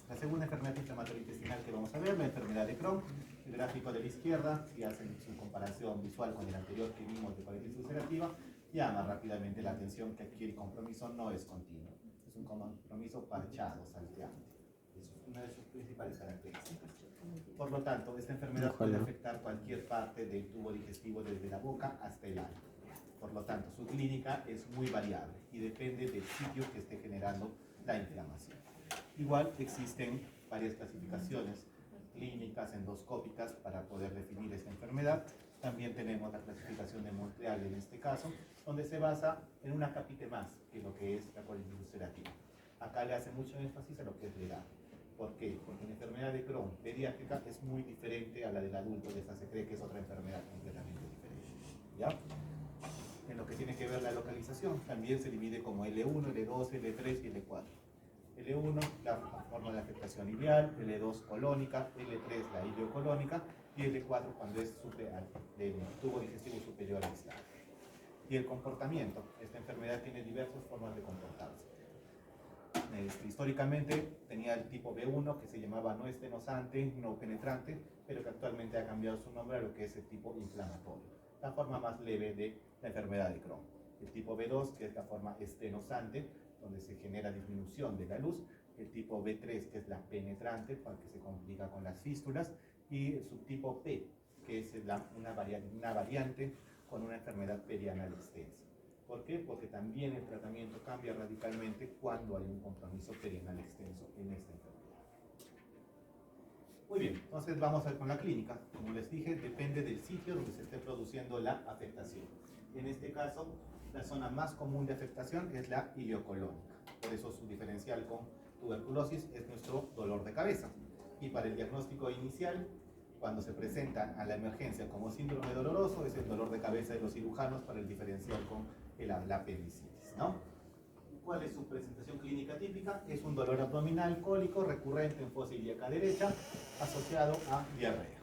La segunda enfermedad inflamatoria intestinal que vamos a ver, la enfermedad de Crohn. El gráfico de la izquierda, si hacen su comparación visual con el anterior que vimos de colitis ulcerativa, llama rápidamente la atención que aquí el compromiso no es continuo. Es un compromiso parchado, salteante. Es una de sus principales características. Por lo tanto, esta enfermedad puede afectar cualquier parte del tubo digestivo desde la boca hasta el ano. Por lo tanto, su clínica es muy variable y depende del sitio que esté generando la inflamación. Igual existen varias clasificaciones clínicas endoscópicas para poder definir esta enfermedad. También tenemos la clasificación de Montreal en este caso, donde se basa en una capite más que lo que es la colitis ulcerativa. Acá le hace mucho énfasis a lo que es la edad. ¿Por qué? Porque la enfermedad de Crohn pediátrica es muy diferente a la del adulto, de esta se cree que es otra enfermedad completamente diferente. ¿Ya? En lo que tiene que ver la localización, también se divide como L1, L2, L3 y L4. L1, la forma de afectación ileal, L2 colónica, L3 la ileocolónica y L4 cuando es del tubo digestivo superior al islam. Y el comportamiento, esta enfermedad tiene diversas formas de comportarse. Históricamente tenía el tipo B1 que se llamaba no estenosante, no penetrante, pero que actualmente ha cambiado su nombre a lo que es el tipo inflamatorio, la forma más leve de la enfermedad de Crohn. El tipo B2, que es la forma estenosante, donde se genera disminución de la luz, el tipo B3, que es la penetrante, porque se complica con las fístulas, y el subtipo P, que es una variante con una enfermedad perianal extensa. ¿Por qué? Porque también el tratamiento cambia radicalmente cuando hay un compromiso perianal extenso en esta enfermedad. Muy bien, entonces vamos a ver con la clínica. Como les dije, depende del sitio donde se esté produciendo la afectación. En este caso, la zona más común de afectación es la ileocolónica. Por eso su diferencial con tuberculosis es nuestro dolor de cabeza. Y para el diagnóstico inicial, cuando se presenta a la emergencia como síndrome doloroso, es el dolor de cabeza de los cirujanos para el diferencial con la apendicitis, ¿no? ¿Cuál es su presentación clínica típica? Es un dolor abdominal cólico recurrente en fosa ilíaca derecha asociado a diarrea.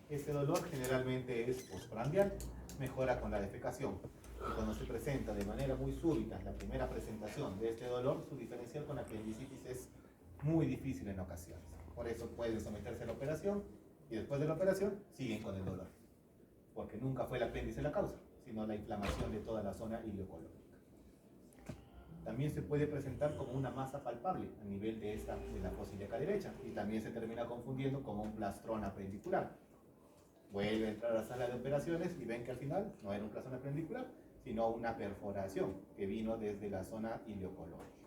Este dolor generalmente es postprandial, mejora con la defecación. Y cuando se presenta de manera muy súbita la primera presentación de este dolor, su diferencial con apendicitis es muy difícil en ocasiones. Por eso pueden someterse a la operación y después de la operación siguen con el dolor, porque nunca fue el apéndice la causa, sino la inflamación de toda la zona ileocolónica. También se puede presentar como una masa palpable a nivel de la fosa ilíaca derecha y también se termina confundiendo como un plastrón apendicular. Vuelve a entrar a la sala de operaciones y ven que al final no era un plastrón apendicular, sino una perforación que vino desde la zona ileocológica.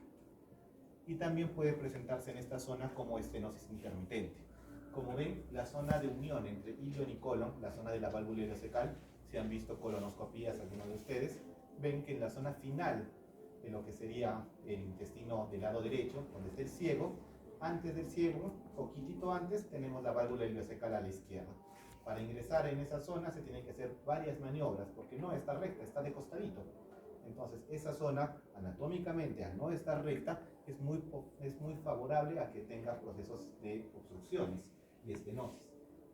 Y también puede presentarse en esta zona como estenosis intermitente. Como ven, la zona de unión entre ilion y colon, la zona de la válvula ileocecal, si han visto colonoscopías algunos de ustedes, ven que en la zona final de lo que sería el intestino del lado derecho, donde está el ciego, antes del ciego, poquitito antes, tenemos la válvula ileocecal a la izquierda. Para ingresar en esa zona se tienen que hacer varias maniobras, porque no está recta, está de costadito. Entonces, esa zona, anatómicamente, al no estar recta, es muy favorable a que tenga procesos de obstrucciones y estenosis.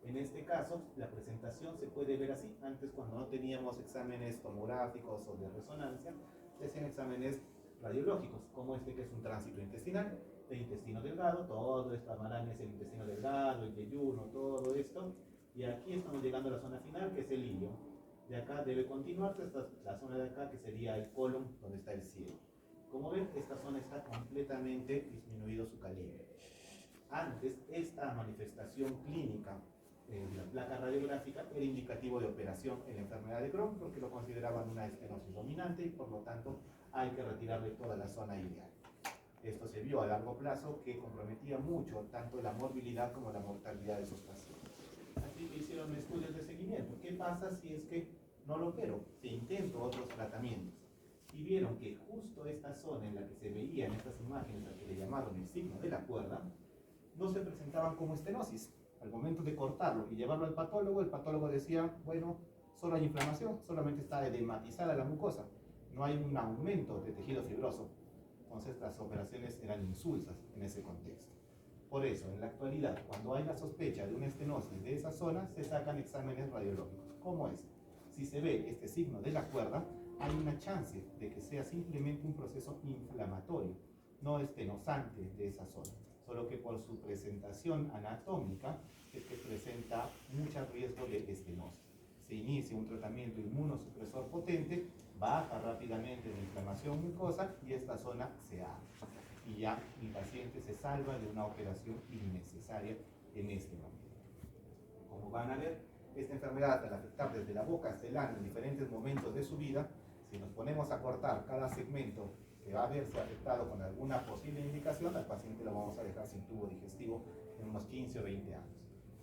En este caso, la presentación se puede ver así. Antes, cuando no teníamos exámenes tomográficos o de resonancia, se hacían exámenes radiológicos, como este que es un tránsito intestinal, de intestino delgado, todo esta maraña es el intestino delgado, el yeyuno, todo esto. Y aquí estamos llegando a la zona final, que es el ilio. De acá debe continuarse hasta la zona de acá, que sería el colon, donde está el ciego. Como ven, esta zona está completamente disminuido su calibre. Antes, esta manifestación clínica de la placa radiográfica era indicativo de operación en la enfermedad de Crohn, porque lo consideraban una estenosis dominante y por lo tanto hay que retirarle toda la zona ileal. Esto se vio a largo plazo que comprometía mucho tanto la morbilidad como la mortalidad de esos pacientes. Aquí hicieron estudios de seguimiento. ¿Qué pasa si es que no lo opero? Si intento otros tratamientos. Y vieron que justo esta zona en la que se veía en estas imágenes, a que le llamaron el signo de la cuerda, no se presentaban como estenosis. Al momento de cortarlo y llevarlo al patólogo, el patólogo decía, bueno, solo hay inflamación, solamente está edematizada la mucosa, no hay un aumento de tejido fibroso. Entonces las operaciones eran insulsas en ese contexto. Por eso, en la actualidad, cuando hay la sospecha de una estenosis de esa zona, se sacan exámenes radiológicos, como este. Si se ve este signo de la cuerda, hay una chance de que sea simplemente un proceso inflamatorio, no estenosante de esa zona. Solo que por por su presentación anatómica, es que presenta mucho riesgo de estenosis. Se inicia un tratamiento inmunosupresor potente, baja rápidamente la inflamación mucosa y esta zona se abre. Y ya mi paciente se salva de una operación innecesaria en este momento. Como van a ver, esta enfermedad, al afectar desde la boca hasta el ano en diferentes momentos de su vida, si nos ponemos a cortar cada segmento que va a verse afectado con alguna posible indicación, al paciente lo vamos a dejar sin tubo digestivo en unos 15 o 20 años.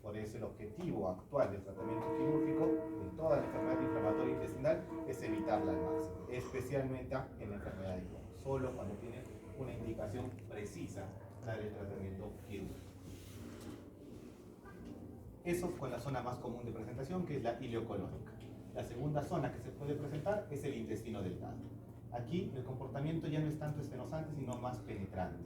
Por eso el objetivo actual del tratamiento quirúrgico de toda la enfermedad inflamatoria intestinal es evitarla al máximo, especialmente en la enfermedad de Crohn, solo cuando tiene una indicación precisa dar el tratamiento quirúrgico. Eso con la zona más común de presentación, que es la ileocolónica. La segunda zona que se puede presentar es el intestino delgado. Aquí el comportamiento ya no es tanto estenosante, sino más penetrante.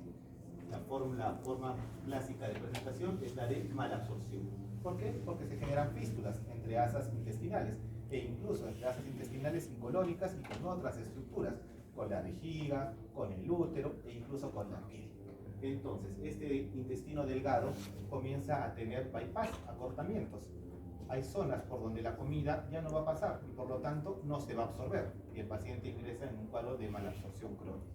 La forma clásica de presentación es la de malabsorción. ¿Por qué? Porque se generan fístulas entre asas intestinales e incluso entre asas intestinales incolónicas y con otras estructuras, con la vejiga, con el útero e incluso con la piel. Entonces, este intestino delgado comienza a tener bypass, acortamientos. Hay zonas por donde la comida ya no va a pasar y por lo tanto no se va a absorber y el paciente ingresa en un cuadro de malabsorción crónica.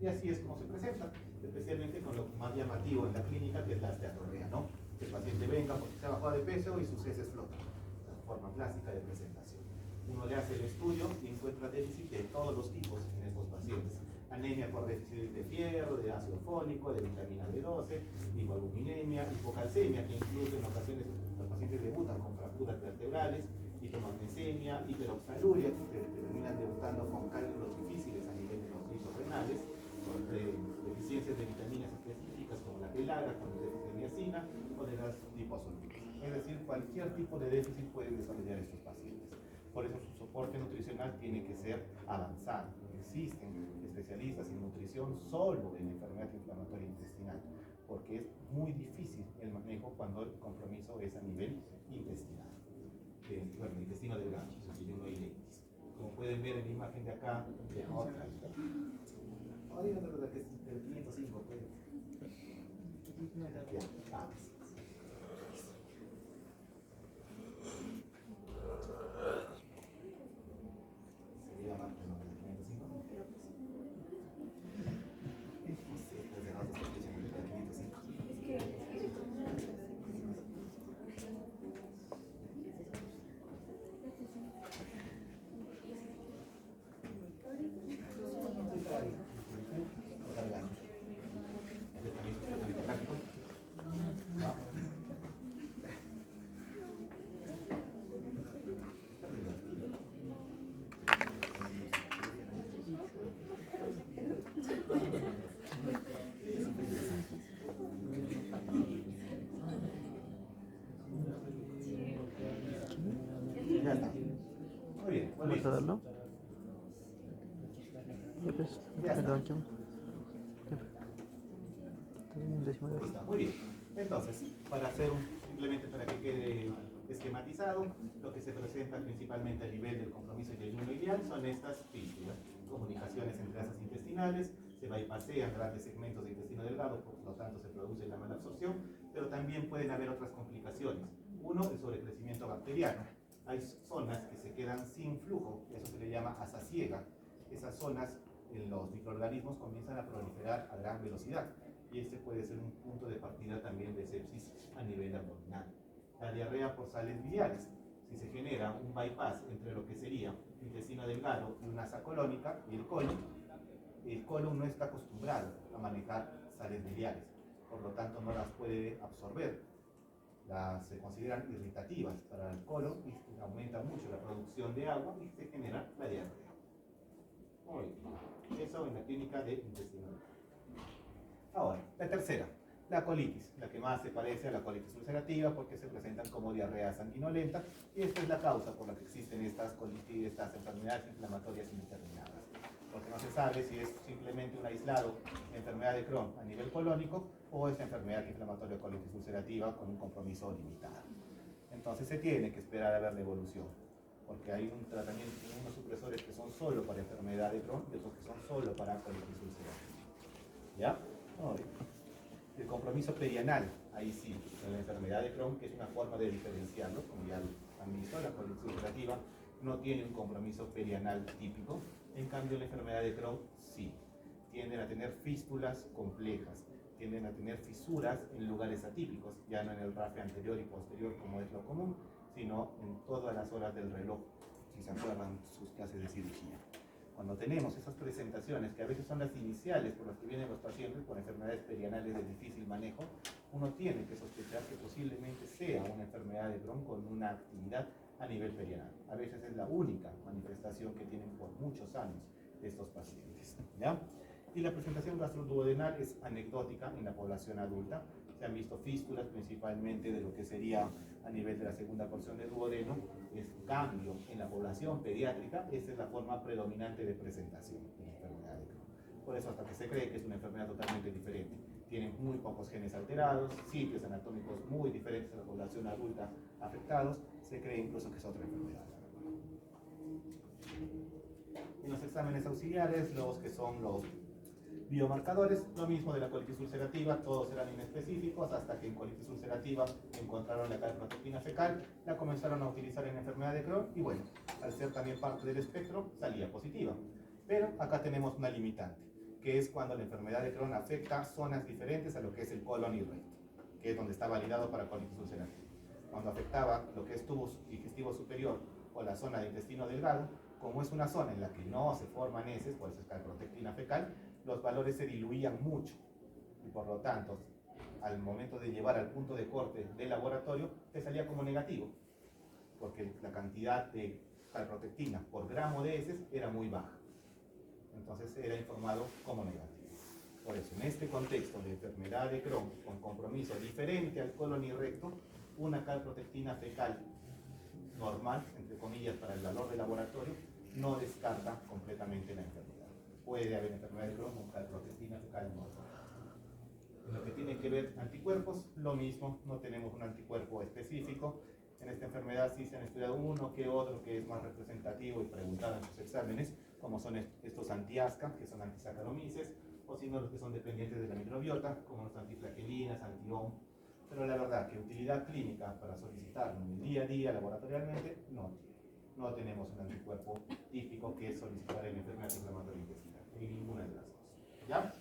Y así es como se presenta, especialmente con lo más llamativo en la clínica, que es la esteatorrea, ¿no? Que el paciente venga porque se ha bajado de peso y sus heces flotan. La forma clásica de presentación. Uno le hace el estudio y encuentra déficit de todos los tipos en estos pacientes. Anemia por déficit de fierro, de ácido fólico, de vitamina B12, hipoalbuminemia, hipocalcemia, que incluso en ocasiones los pacientes debutan con fracturas vertebrales, hitomagnesemia, hiperoxaluria, que terminan debutando con cálculos difíciles a nivel de los vasos renales, deficiencias de vitaminas específicas como la pelagra, con el déficit de niacina o de las liposolubles. Es decir, cualquier tipo de déficit puede desarrollar estos pacientes. Por eso su soporte nutricional tiene que ser avanzado. Existen especialistas en nutrición solo en enfermedad inflamatoria intestinal, porque es muy difícil el manejo cuando el compromiso es a nivel intestinal. Bueno, intestino delgado, como pueden ver en la imagen de acá, de otra. Hay otra que es del 505, pues. Ya está. Muy bien. ¿Vamos a darlo? Ya está. Listo, muy bien. Entonces, simplemente para que quede esquematizado, lo que se presenta principalmente a nivel del compromiso y ayuno ileal son estas fístulas, comunicaciones entre asas intestinales, se bypassean grandes segmentos de intestino delgado, por lo tanto se produce la malabsorción, pero también pueden haber otras complicaciones. Uno, el sobrecrecimiento bacteriano. Hay zonas que se quedan sin flujo, eso se le llama asa ciega. Esas zonas, los microorganismos comienzan a proliferar a gran velocidad y este puede ser un punto de partida también de sepsis a nivel abdominal. La diarrea por sales biliares. Si se genera un bypass entre lo que sería intestino delgado y una asa colónica y el colon no está acostumbrado a manejar sales biliares, por lo tanto no las puede absorber. Se consideran irritativas para el colon y aumenta mucho la producción de agua y se genera la diarrea. Muy bien. Eso en la clínica de intestino. Ahora, la tercera, la colitis, la que más se parece a la colitis ulcerativa porque se presentan como diarrea sanguinolenta y esta es la causa por la que existen estas colitis, estas enfermedades inflamatorias indeterminadas. Porque no se sabe si es simplemente un aislado enfermedad de Crohn a nivel colónico o es enfermedad inflamatoria colitis ulcerativa con un compromiso limitado. Entonces se tiene que esperar a ver la evolución, porque hay un tratamiento, unos supresores que son solo para enfermedad de Crohn y otros que son solo para colitis ulcerativa. ¿Ya? Muy bien. El compromiso perianal, ahí sí, en la enfermedad de Crohn, que es una forma de diferenciarlo, como ya lo han visto, la colitis ulcerativa no tiene un compromiso perianal típico, en cambio la enfermedad de Crohn sí, tienden a tener fístulas complejas, tienden a tener fisuras en lugares atípicos, ya no en el rafe anterior y posterior como es lo común, sino en todas las horas del reloj, si se acuerdan sus clases de cirugía. Cuando tenemos esas presentaciones, que a veces son las iniciales por las que vienen los pacientes con enfermedades perianales de difícil manejo, uno tiene que sospechar que posiblemente sea una enfermedad de Crohn con una actividad a nivel perianal. A veces es la única manifestación que tienen por muchos años estos pacientes, ¿ya? Y la presentación gastroduodenal es anecdótica en la población adulta. Se han visto fístulas principalmente de lo que sería a nivel de la segunda porción del duodeno. Es cambio en la población pediátrica. Esa es la forma predominante de presentación de la enfermedad de Crohn. Por eso hasta que se cree que es una enfermedad totalmente diferente. Tienen muy pocos genes alterados, sitios anatómicos muy diferentes a la población adulta afectados. Se cree incluso que es otra enfermedad. En los exámenes auxiliares, los que son los biomarcadores, lo mismo de la colitis ulcerativa, todos eran inespecíficos hasta que en colitis ulcerativa encontraron la calprotectina fecal, la comenzaron a utilizar en enfermedad de Crohn y bueno, al ser también parte del espectro, salía positiva. Pero acá tenemos una limitante, que es cuando la enfermedad de Crohn afecta zonas diferentes a lo que es el colon y recto, que es donde está validado para colitis ulcerativa. Cuando afectaba lo que es tubo digestivo superior o la zona de intestino delgado, como es una zona en la que no se forman heces, por eso es calprotectina fecal, los valores se diluían mucho y por lo tanto, al momento de llevar al punto de corte del laboratorio, te salía como negativo, porque la cantidad de calprotectina por gramo de heces era muy baja. Entonces era informado como negativo. Por eso, en este contexto de enfermedad de Crohn con compromiso diferente al colon y recto, una calprotectina fecal normal, entre comillas, para el valor de laboratorio, no descarta completamente la enfermedad. Puede haber enfermedad de Crohn con calprotectina fecal normal. En lo que tiene que ver anticuerpos, lo mismo, no tenemos un anticuerpo específico. En esta enfermedad sí se han estudiado uno que otro que es más representativo y preguntado en sus exámenes, como son estos anti-ASCA, que son antisaccharomyces, o si no los que son dependientes de la microbiota, como los antiflaquelinas, anti-OM. Pero la verdad que utilidad clínica para solicitarlo en el día a día laboratorialmente no tiene. No tenemos un anticuerpo típico que es solicitar en enfermedad inflamatoria intestinal, en ninguna de las dos. ¿Ya?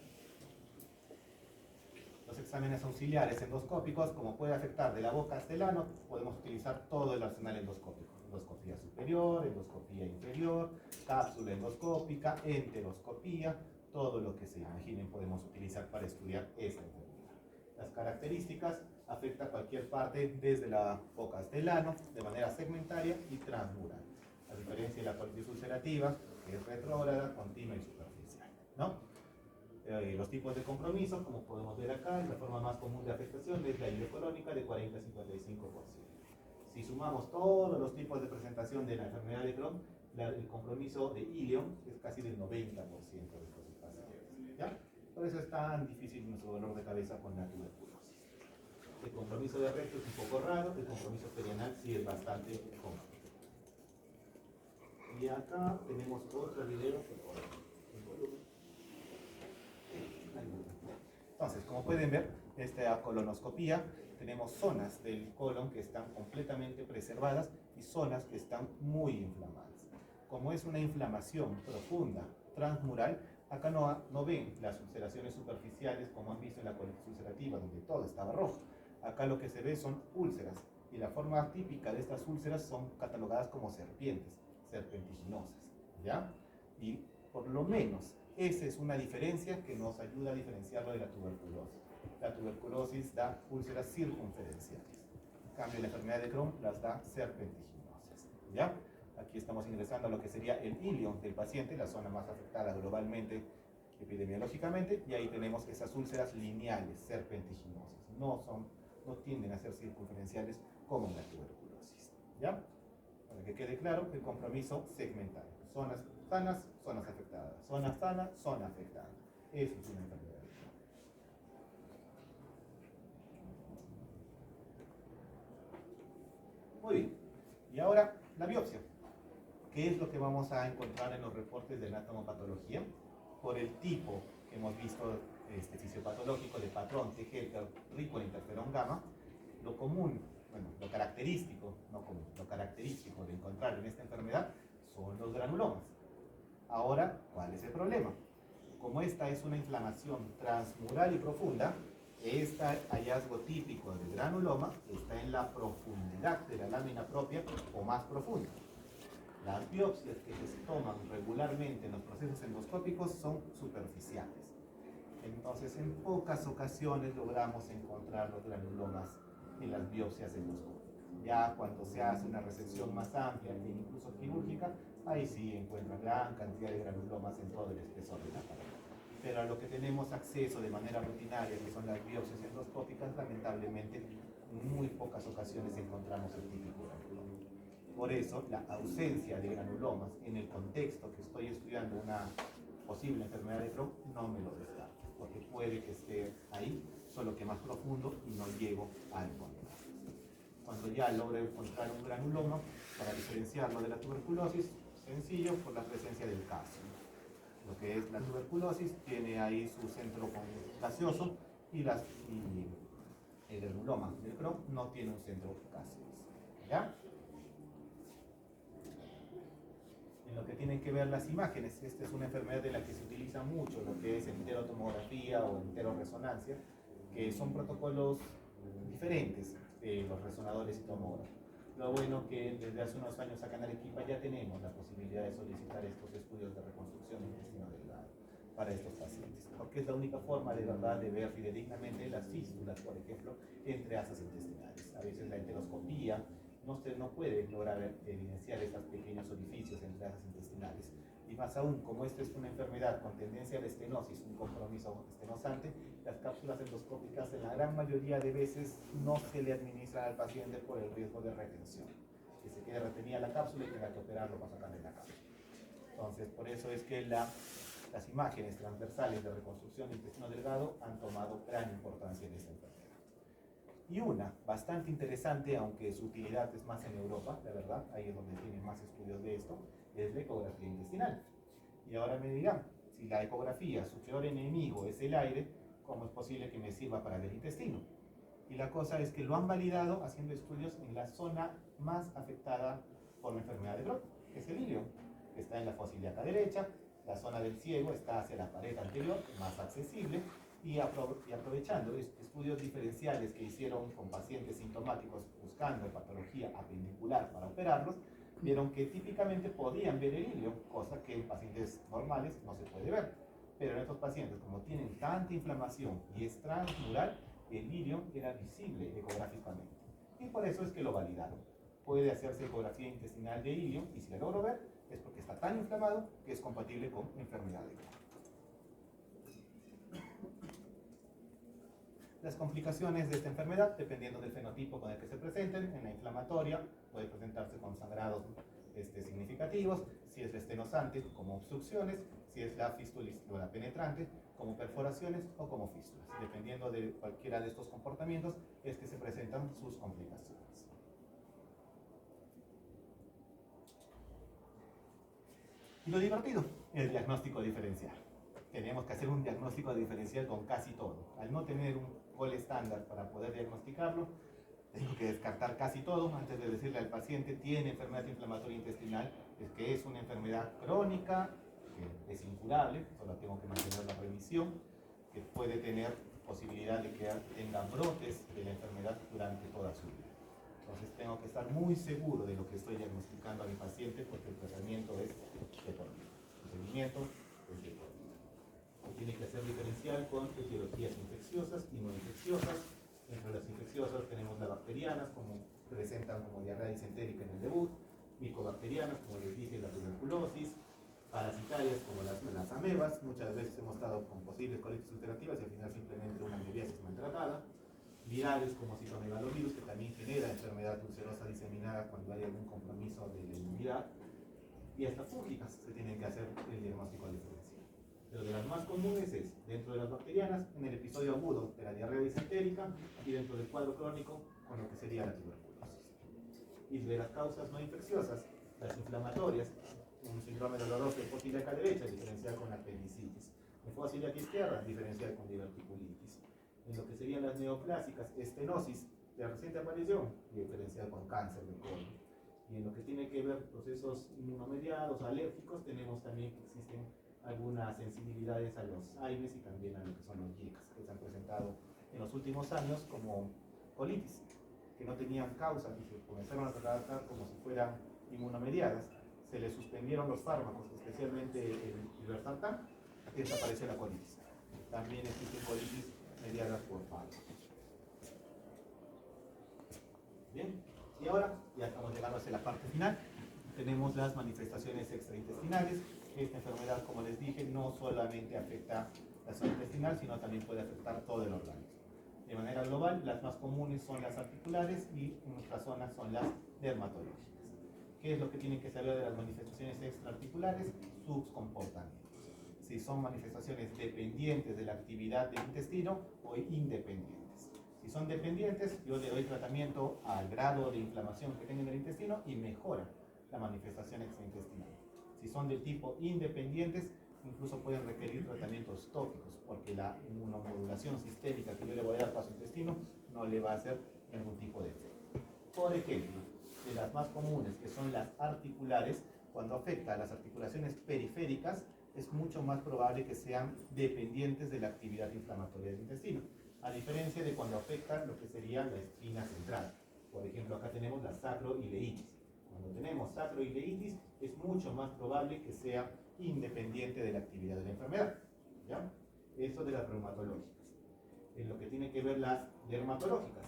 Los exámenes auxiliares endoscópicos, como puede afectar de la boca hasta el ano, podemos utilizar todo el arsenal endoscópico. Endoscopía superior, endoscopía inferior, cápsula endoscópica, enteroscopía, todo lo que se imaginen podemos utilizar para estudiar esta enfermedad. Las características afecta cualquier parte desde la boca hasta el ano, de manera segmentaria y transmural. A diferencia de la colitis ulcerativa, que es retrógrada, continua y superficial, ¿no? Los tipos de compromiso, como podemos ver acá, la forma más común de afectación es la ileocolónica de 40 a 55%. Si sumamos todos los tipos de presentación de la enfermedad de Crohn, el compromiso de ileo es casi del 90% de estos pacientes, ¿ya? Por eso es tan difícil nuestro dolor de cabeza con la tuberculosis. El compromiso de recto es un poco raro, el compromiso perianal sí es bastante común. Y acá tenemos otro video. Entonces, como pueden ver, esta colonoscopía, tenemos zonas del colon que están completamente preservadas y zonas que están muy inflamadas. Como es una inflamación profunda, transmural, acá no ven las ulceraciones superficiales como han visto en la colitis ulcerativa, donde todo estaba rojo. Acá lo que se ve son úlceras, y la forma típica de estas úlceras son catalogadas como serpientes, serpentiginosas, ¿ya? Y por lo menos esa es una diferencia que nos ayuda a diferenciarlo de la tuberculosis. La tuberculosis da úlceras circunferenciales. En cambio, la enfermedad de Crohn las da serpentiginosas, ¿ya? Aquí estamos ingresando a lo que sería el ilio del paciente, la zona más afectada globalmente, epidemiológicamente, y ahí tenemos esas úlceras lineales, serpentiginosas. No tienden a ser circunferenciales como en la tuberculosis, ¿ya? Para que quede claro, el compromiso segmental. Zonas sanas, zonas afectadas. Zona sana, zona afectada. Eso es una enfermedad. Muy bien. Y ahora, la biopsia. ¿Qué es lo que vamos a encontrar en los reportes de anatomopatología? Por el tipo que hemos visto fisiopatológico de patrón TGF rico en interferón gamma, lo común, bueno, lo característico, no común, lo característico de encontrar en esta enfermedad son los granulomas. Ahora, ¿cuál es el problema? Como esta es una inflamación transmural y profunda, este hallazgo típico del granuloma está en la profundidad de la lámina propia o más profunda. Las biopsias que se toman regularmente en los procesos endoscópicos son superficiales. Entonces, en pocas ocasiones logramos encontrar los granulomas en las biopsias endoscópicas. Ya cuando se hace una resección más amplia e incluso quirúrgica, ahí sí encuentran gran cantidad de granulomas en todo el espesor de la pared. Pero a lo que tenemos acceso de manera rutinaria, que son las biopsias endoscópicas, lamentablemente en muy pocas ocasiones encontramos el típico granuloma. Por eso, la ausencia de granulomas en el contexto que estoy estudiando una posible enfermedad de Crohn no me lo descarto, porque puede que esté ahí, solo que más profundo y no llego a encontrarlos. Cuando ya logro encontrar un granuloma, para diferenciarlo de la tuberculosis, sencillo, por la presencia del calcio. Lo que es la tuberculosis tiene ahí su centro gaseoso y el granuloma del Crohn no tiene un centro gaseoso. ¿Ya? En lo que tienen que ver las imágenes, esta es una enfermedad de la que se utiliza mucho lo que es enterotomografía o enteroresonancia, que son protocolos diferentes de los resonadores y tomógrafos. Lo bueno que desde hace unos años acá en Arequipa ya tenemos la posibilidad de solicitar estos estudios de reconstrucción intestino delgado para estos pacientes, porque es la única forma de verdad de ver fidedignamente las fístulas, por ejemplo, entre asas intestinales. A veces la enteroscopía no puede lograr evidenciar estos pequeños orificios entre asas intestinales. Y más aún, como esta es una enfermedad con tendencia a la estenosis, un compromiso estenosante, las cápsulas endoscópicas en la gran mayoría de veces no se le administran al paciente por el riesgo de retención, que se quede retenida la cápsula y tenga que operarlo para sacarle la cápsula. Entonces, por eso es que las imágenes transversales de reconstrucción de intestino delgado han tomado gran importancia en esta enfermedad. Y una bastante interesante, aunque su utilidad es más en Europa, la verdad, ahí es donde tienen más estudios de esto, es la ecografía intestinal. Y ahora me dirán, si la ecografía, su peor enemigo es el aire, ¿cómo es posible que me sirva para ver el intestino? Y la cosa es que lo han validado haciendo estudios en la zona más afectada por la enfermedad de Crohn, que es el ilio, que está en la fosa ilíaca derecha, la zona del ciego está hacia la pared anterior, más accesible, y aprovechando estudios diferenciales que hicieron con pacientes sintomáticos buscando patología apendicular para operarlos, vieron que típicamente podían ver el ilio, cosa que en pacientes normales no se puede ver. Pero en estos pacientes, como tienen tanta inflamación y es transmural, el ilio era visible ecográficamente. Y por eso es que lo validaron. Puede hacerse ecografía intestinal de ilio, y si la logro ver, es porque está tan inflamado que es compatible con enfermedad de Crohn. Las complicaciones de esta enfermedad, dependiendo del fenotipo con el que se presenten, en la inflamatoria puede presentarse con sangrados significativos, si es la estenosante como obstrucciones, si es la fístula penetrante como perforaciones o como fístulas. Dependiendo de cualquiera de estos comportamientos es que se presentan sus complicaciones. Y lo divertido, el diagnóstico diferencial. Tenemos que hacer un diagnóstico diferencial con casi todo. Al no tener un gol estándar para poder diagnosticarlo, tengo que descartar casi todo antes de decirle al paciente tiene enfermedad inflamatoria intestinal, es que es una enfermedad crónica, que es incurable, solo tengo que mantener la remisión, que puede tener posibilidad de que tenga brotes de la enfermedad durante toda su vida. Entonces tengo que estar muy seguro de lo que estoy diagnosticando a mi paciente porque el tratamiento es de por vida. El seguimiento es de por vida. Tiene que hacer diferencial con etiologías infecciosas y no infecciosas. Entre las infecciosas tenemos las bacterianas, como presentan como diarrea disentérica en el debut, micobacterianas, como les dije, la tuberculosis, parasitarias como las amebas. Muchas veces hemos estado con posibles colitis ulcerativas y al final simplemente una amebiasis maltratada. Virales como citomegalovirus, que también genera enfermedad ulcerosa diseminada cuando hay algún compromiso de la inmunidad. Y hasta fúngicas se tienen que hacer el diagnóstico diferencial. Pero de las más comunes es dentro de las bacterianas, en el episodio agudo de la diarrea disentérica y dentro del cuadro crónico con lo que sería la tuberculosis. Y de las causas no infecciosas, las inflamatorias, un síndrome doloroso de fosa ilíaca derecha, diferencial con apendicitis. Linfosis de aquí izquierda, diferencial con diverticulitis. En lo que serían las neoclásicas, estenosis de reciente aparición, diferencial con cáncer de colon. Y en lo que tiene que ver procesos inmunomediados, alérgicos, tenemos también que existen algunas sensibilidades a los AINES y también a lo que son los IECAS, que se han presentado en los últimos años como colitis, que no tenían causa y se comenzaron a tratar como si fueran inmunomediadas. Se les suspendieron los fármacos, especialmente el irbesartán, y desapareció la colitis. También existen colitis mediadas por fármacos. Bien, y ahora ya estamos llegando hacia la parte final. Tenemos las manifestaciones extraintestinales. Esta enfermedad, como les dije, no solamente afecta la zona intestinal, sino también puede afectar todo el organismo. De manera global, las más comunes son las articulares y en nuestra zona son las dermatológicas. ¿Qué es lo que tienen que saber de las manifestaciones extraarticulares? Sus comportamientos. Si son manifestaciones dependientes de la actividad del intestino o independientes. Si son dependientes, yo le doy tratamiento al grado de inflamación que tenga en el intestino y mejora la manifestación extraintestinal. Si son del tipo independientes, incluso pueden requerir tratamientos tópicos, porque la inmunomodulación sistémica que yo le voy a dar para su intestino no le va a hacer ningún tipo de efecto. Por ejemplo, de las más comunes, que son las articulares, cuando afecta a las articulaciones periféricas, es mucho más probable que sean dependientes de la actividad inflamatoria del intestino, a diferencia de cuando afecta lo que sería la espina central. Por ejemplo, acá tenemos la sacroileitis. Cuando tenemos sacroileitis, es mucho más probable que sea independiente de la actividad de la enfermedad. ¿Ya? Eso de las reumatológicas. En lo que tiene que ver las dermatológicas,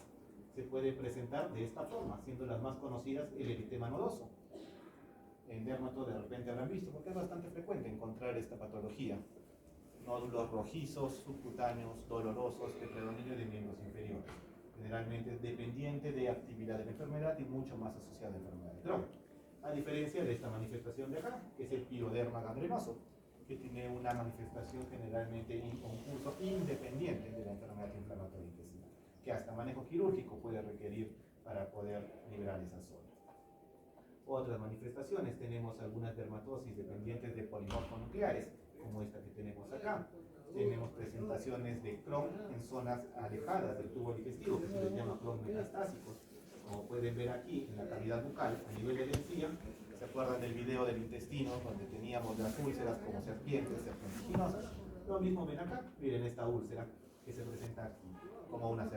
se puede presentar de esta forma, siendo las más conocidas el eritema nodoso. En dermato de repente habrán visto, porque es bastante frecuente encontrar esta patología. Nódulos rojizos, subcutáneos, dolorosos, de predominio de miembros inferiores. Generalmente es dependiente de actividad de la enfermedad y mucho más asociada a la enfermedad de Crohn. A diferencia de esta manifestación de acá, que es el pioderma gangrenoso, que tiene una manifestación generalmente inconcluso, independiente de la enfermedad inflamatoria intestinal, que hasta manejo quirúrgico puede requerir para poder liberar esa zona. Otras manifestaciones, tenemos algunas dermatosis dependientes de polimorfonucleares, como esta que tenemos acá. Tenemos presentaciones de Crohn en zonas alejadas del tubo digestivo, que se les llama Crohn metastásicos. Como pueden ver aquí, en la cavidad bucal, a nivel de la encía, ¿se acuerdan del video del intestino, donde teníamos las úlceras como serpientes serpentiginosas? Lo mismo ven acá, miren esta úlcera que se presenta aquí como una serpiente.